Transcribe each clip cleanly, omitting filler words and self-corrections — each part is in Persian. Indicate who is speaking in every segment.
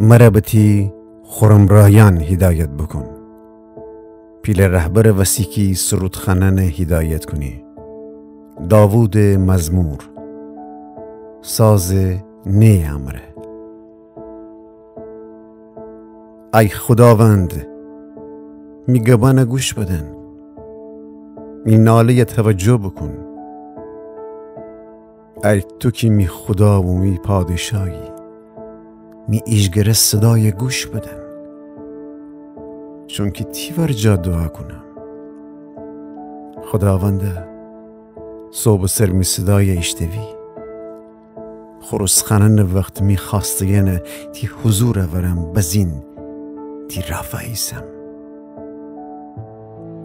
Speaker 1: مربتی خرمرایان هدایت بکن. پیل رهبر وسیکی سرودخانه هدایت کنی. داوود مزمور. ساز نی امره. ای خداوند، میگبان گوش بدن، می ناله توجه بکن. ای تو که می خدا و می پادشاهی، می ایشگره صدای گوش بدن، چون که تیور جا دعا کنم. خداونده، صبح سر می صدای اشتوی، خروس خانن وقت می خواستین تی حضور ورم بزین تی رفعیسم.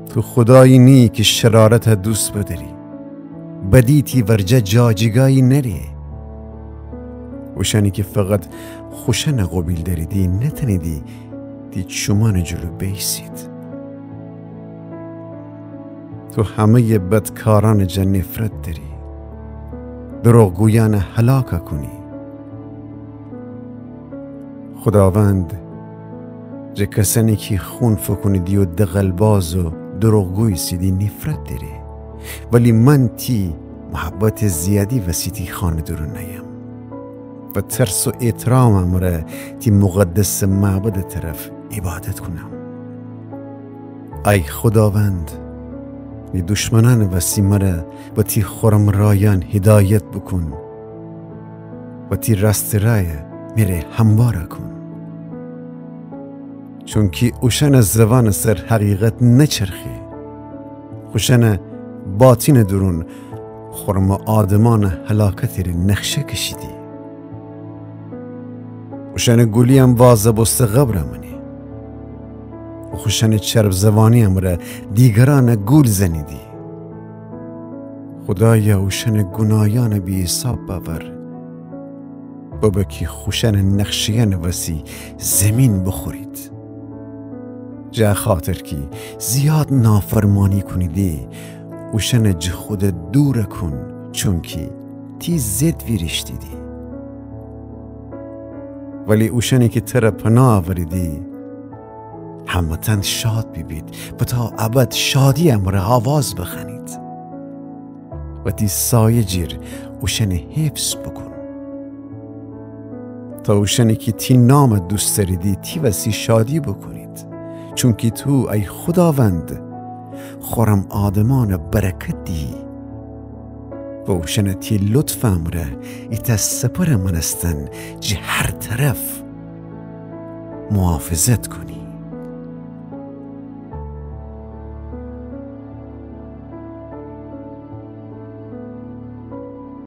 Speaker 1: تو خدایی نی که شرارت دوست بداری، بدی تی ورجه جاجگایی نری. وشانی که فقط خوشن قبیل داریدی نتنیدی تی چومان جلو بیسید. تو همه بدکاران جا نفرت داری، دروغگویان هلاک کنی. خداوند، جه کسانی که خون فکنیدی و دغلباز و دروغگوی سیدی نفرت داری، ولی من تی محبت زیادی وسیتی خانه درو نیم و ترس و احترامم را تی مقدس معبد طرف عبادت کنم. ای خداوند، می دشمنان وسی مرا و تی خرم رایان هدایت بکن و تی راست رای میره همواره کن، چون که اوشن زبان سر حقیقت نچرخی، خوشن باطین درون خرم آدمان هلاکتی رو نقشه کشیدی. خوشن گولیم وازه بست غبره منی و خوشن چرب زبانیم را دیگران گول زنیدی. خدایا اوشن گناهان بی حساب باور و بکی خوشن نقشیان وسی زمین بخورید. جا خاطر کی زیاد نافرمانی کنیدی، اوشن جه خود دور کن، چون کی تی زد ویرشتیدی. ولی اوشنی که تر پناه آوریدی، همتن شاد ببید و تا ابد شادی امر آواز بخنید و تی سایه جیر اوشن حفظ بکن. تا اوشنی که تی نام دوست داریدی تی وسی شادی بکنید، چون که تو ای خداوند خورم آدمان برکت دی و اوشن تی لطف امره ایتا سپر منستن جه هر طرف محافظت کنی.